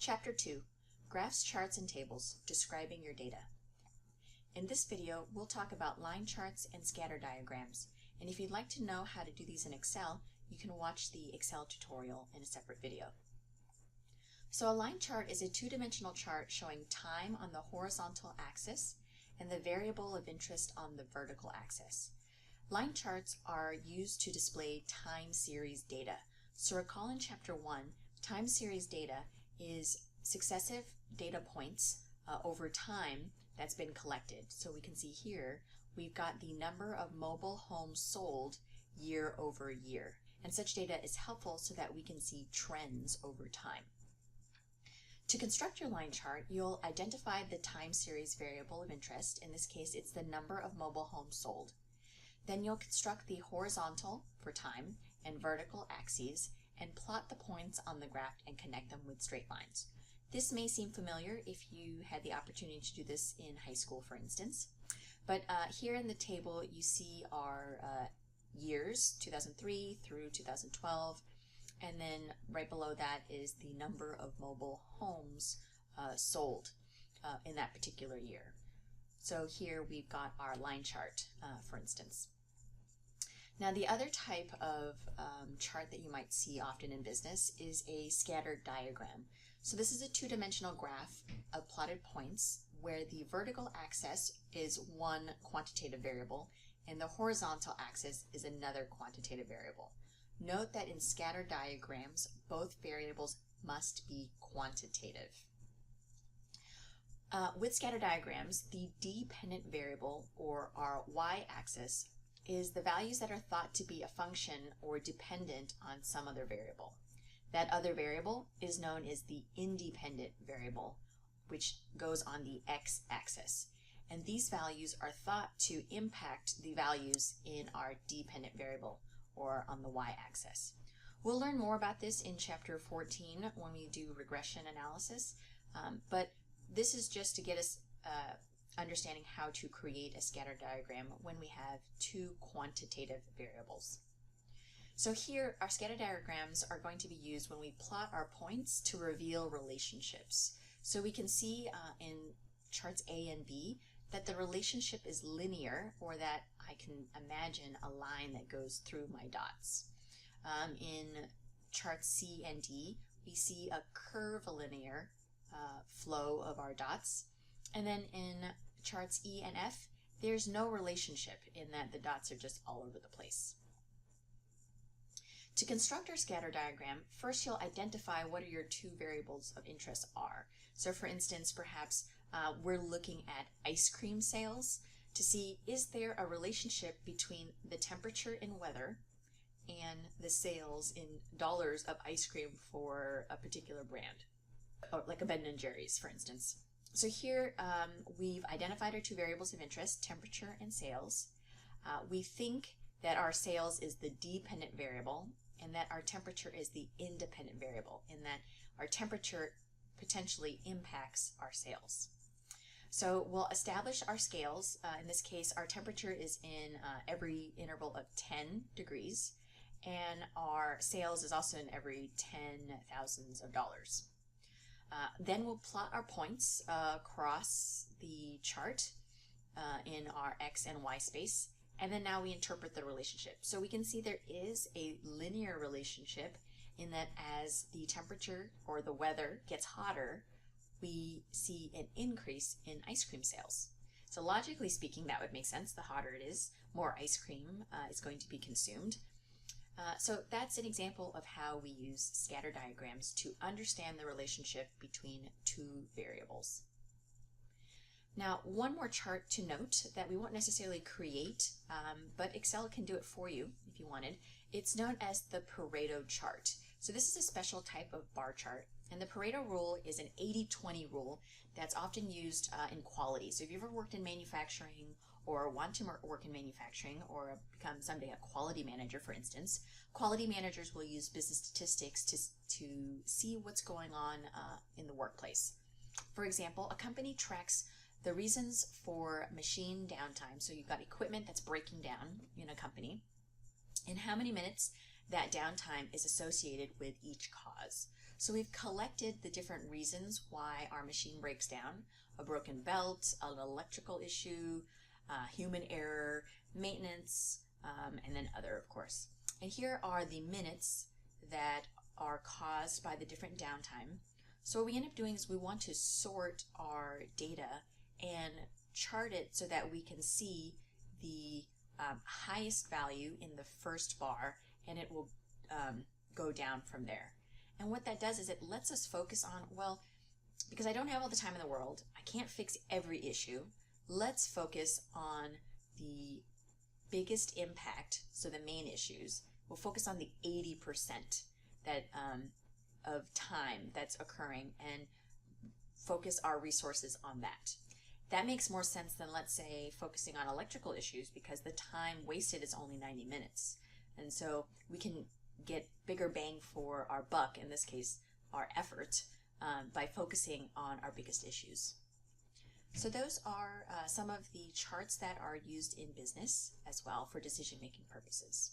Chapter 2, Graphs, Charts, and Tables, Describing Your Data. In this video, we'll talk about line charts and scatter diagrams, and if you'd like to know how to do these in Excel, you can watch the Excel tutorial in a separate video. So a line chart is a two-dimensional chart showing time on the horizontal axis and the variable of interest on the vertical axis. Line charts are used to display time series data. So recall in Chapter 1, time series data is successive data points over time that's been collected. So we can see here we've got the number of mobile homes sold year over year. And such data is helpful so that we can see trends over time. To construct your line chart, you'll identify the time series variable of interest. In this case, it's the number of mobile homes sold. Then you'll construct the horizontal for time and vertical axes and plot the points on the graph and connect them with straight lines. This may seem familiar if you had the opportunity to do this in high school, for instance. But here in the table, you see our years, 2003 through 2012. And then right below that is the number of mobile homes sold in that particular year. So here we've got our line chart, for instance. Now the other type of chart that you might see often in business is a scatter diagram. So this is a two-dimensional graph of plotted points where the vertical axis is one quantitative variable and the horizontal axis is another quantitative variable. Note that in scatter diagrams, both variables must be quantitative. With scatter diagrams, the dependent variable, or our y-axis, is the values that are thought to be a function or dependent on some other variable. That other variable is known as the independent variable, which goes on the x-axis. And these values are thought to impact the values in our dependent variable, or on the y-axis. We'll learn more about this in Chapter 14 when we do regression analysis, but this is just to get us understanding how to create a scatter diagram when we have two quantitative variables. So here, our scatter diagrams are going to be used when we plot our points to reveal relationships. So we can see in charts A and B that the relationship is linear, or that I can imagine a line that goes through my dots. In charts C and D, we see a curvilinear flow of our dots. And then in charts E and F, there's no relationship in that the dots are just all over the place. To construct our scatter diagram, first you'll identify what your two variables of interest are. So for instance, perhaps we're looking at ice cream sales to see, is there a relationship between the temperature in weather and the sales in dollars of ice cream for a particular brand, or like a Ben & Jerry's, for instance. So here we've identified our two variables of interest, temperature and sales. We think that our sales is the dependent variable and that our temperature is the independent variable, in that our temperature potentially impacts our sales. So we'll establish our scales. In this case, our temperature is in every interval of 10 degrees, and our sales is also in every 10 thousands of dollars. Then we'll plot our points across the chart in our X and Y space, and then now we interpret the relationship. So we can see there is a linear relationship in that as the temperature or the weather gets hotter, we see an increase in ice cream sales. So logically speaking, that would make sense. The hotter it is, more ice cream is going to be consumed. So that's an example of how we use scatter diagrams to understand the relationship between two variables. Now, one more chart to note that we won't necessarily create, but Excel can do it for you if you wanted. It's known as the Pareto chart. So this is a special type of bar chart, and the Pareto rule is an 80-20 rule that's often used in quality. So if you've ever worked in manufacturing or want to work in manufacturing or become someday a quality manager, for instance, quality managers will use business statistics to see what's going on in the workplace. For example, a company tracks the reasons for machine downtime. So you've got equipment that's breaking down in a company, and how many minutes that downtime is associated with each cause. So we've collected the different reasons why our machine breaks down: a broken belt, an electrical issue, human error, maintenance, and then other, of course. And here are the minutes that are caused by the different downtime. So what we end up doing is we want to sort our data and chart it so that we can see the highest value in the first bar, and it will go down from there. And what that does is it lets us focus on, well, because I don't have all the time in the world, I can't fix every issue. Let's focus on the biggest impact, so the main issues. We'll focus on the 80% that of time that's occurring and focus our resources on that. That makes more sense than, let's say, focusing on electrical issues, because the time wasted is only 90 minutes. And so we can get bigger bang for our buck, in this case, our effort, by focusing on our biggest issues. So those are some of the charts that are used in business as well for decision-making purposes.